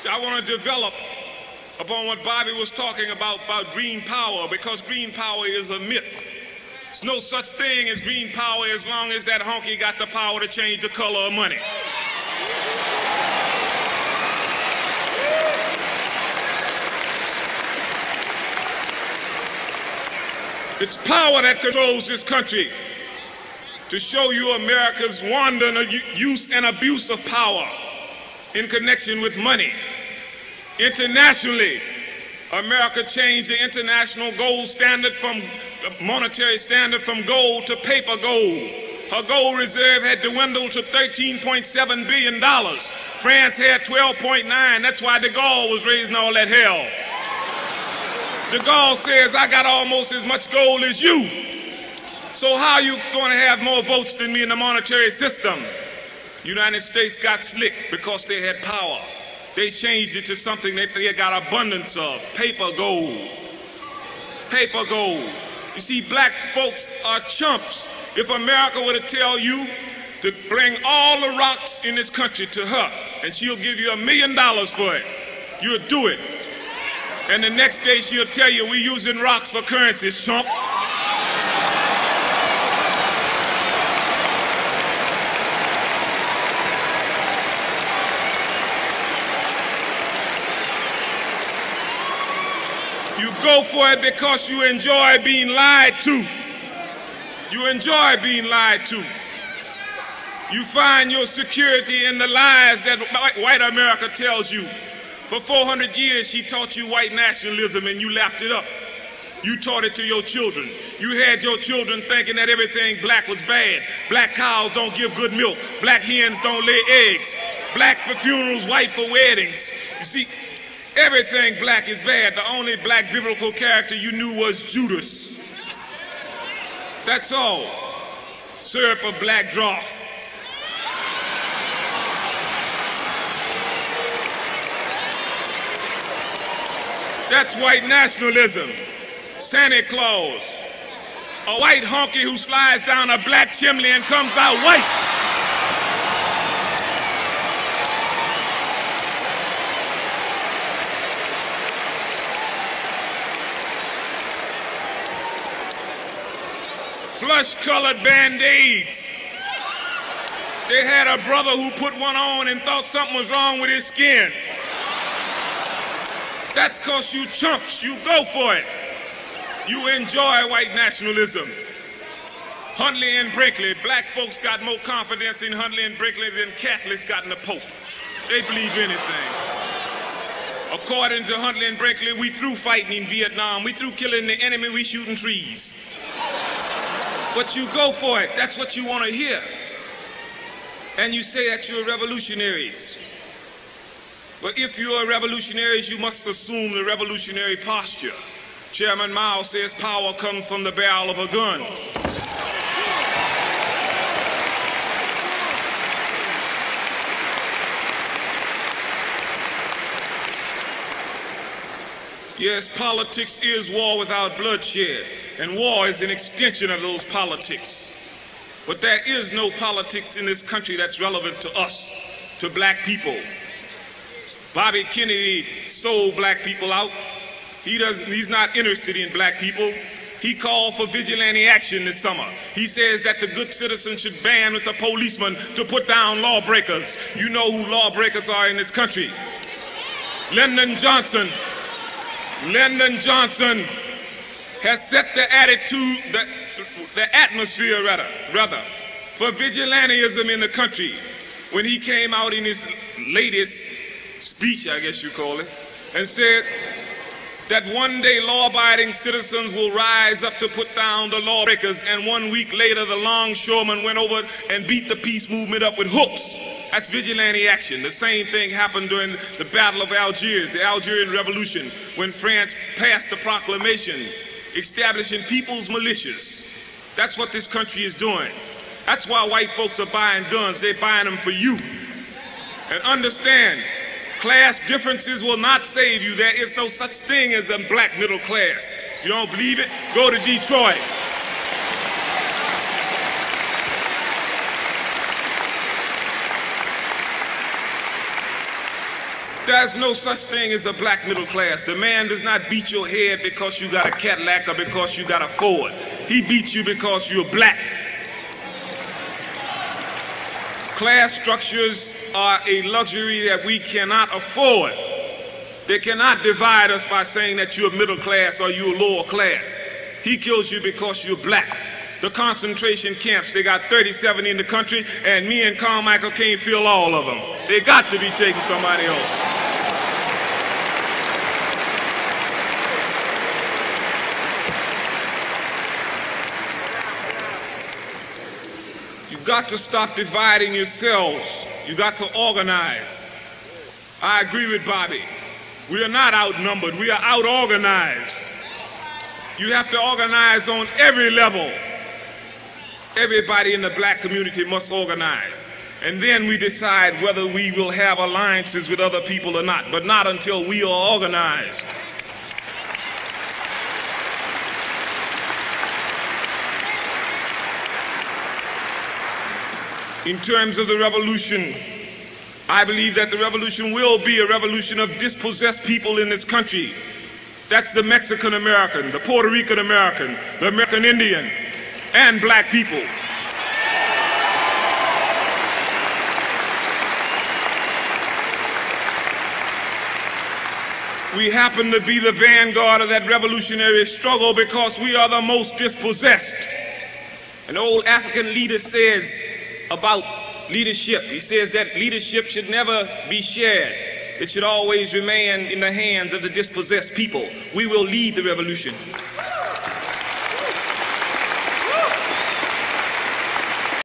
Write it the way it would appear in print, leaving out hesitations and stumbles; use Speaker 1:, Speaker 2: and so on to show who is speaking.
Speaker 1: See, I want to develop upon what Bobby was talking about green power, because green power is a myth. There's no such thing as green power as long as that honky got the power to change the color of money. It's power that controls this country. To show you America's wandering use and abuse of power in connection with money. Internationally, America changed the international gold standard from monetary standard from gold to paper gold. Her gold reserve had dwindled to $13.7 billion. France had 12.9. That's why de Gaulle was raising all that hell. De Gaulle says, I got almost as much gold as you. So how are you going to have more votes than me in the monetary system? United States got slick because they had power. They changed it to something that they got abundance of, paper gold. Paper gold. You see, black folks are chumps. If America were to tell you to bring all the rocks in this country to her, and she'll give you $1 million for it, you'll do it. And the next day she'll tell you we're using rocks for currencies, chump. You go for it because you enjoy being lied to. You enjoy being lied to. You find your security in the lies that white America tells you. For 400 years, she taught you white nationalism and you lapped it up. You taught it to your children. You had your children thinking that everything black was bad. Black cows don't give good milk. Black hens don't lay eggs. Black for funerals, white for weddings. You see, everything black is bad. The only black biblical character you knew was Judas. That's all. Syrup of black drought. That's white nationalism. Santa Claus. A white honky who slides down a black chimney and comes out white. Flush-colored Band-Aids. They had a brother who put one on and thought something was wrong with his skin. That's because you chumps, you go for it. You enjoy white nationalism. Huntley and Brinkley, black folks got more confidence in Huntley and Brinkley than Catholics got in the Pope. They believe anything. According to Huntley and Brinkley, we through fighting in Vietnam. We through killing the enemy, we shooting trees. But you go for it, that's what you want to hear. And you say that you're revolutionaries. But if you're revolutionaries, you must assume the revolutionary posture. Chairman Mao says power comes from the barrel of a gun. Yes, politics is war without bloodshed, and war is an extension of those politics. But there is no politics in this country that's relevant to us, to black people. Bobby Kennedy sold black people out. He's not interested in black people. He called for vigilante action this summer. He says that the good citizens should band with the policemen to put down lawbreakers. You know who lawbreakers are in this country. Lyndon Johnson has set the attitude, the atmosphere rather, for vigilantism in the country when he came out in his latest speech, I guess you call it, and said that one day law-abiding citizens will rise up to put down the lawbreakers, and 1 week later the longshoremen went over and beat the peace movement up with hooks. That's vigilante action. The same thing happened during the Battle of Algiers, the Algerian Revolution, when France passed the proclamation establishing people's militias. That's what this country is doing. That's why white folks are buying guns. They're buying them for you. And understand, class differences will not save you. There is no such thing as a black middle class. You don't believe it? Go to Detroit. There's no such thing as a black middle class. The man does not beat your head because you got a Cadillac or because you got a Ford. He beats you because you're black. Class structures are a luxury that we cannot afford. They cannot divide us by saying that you're middle class or you're lower class. He kills you because you're black. The concentration camps, they got 37 in the country, and me and Carmichael can't fill all of them. They got to be taken somebody else. You've got to stop dividing yourselves. You've got to organize. I agree with Bobby. We are not outnumbered. We are out-organized. You have to organize on every level. Everybody in the black community must organize. And then we decide whether we will have alliances with other people or not, but not until we are organized. In terms of the revolution, I believe that the revolution will be a revolution of dispossessed people in this country. That's the Mexican American, the Puerto Rican American, the American Indian, and black people. We happen to be the vanguard of that revolutionary struggle because we are the most dispossessed. An old African leader says about leadership, he says that leadership should never be shared. It should always remain in the hands of the dispossessed people. We will lead the revolution.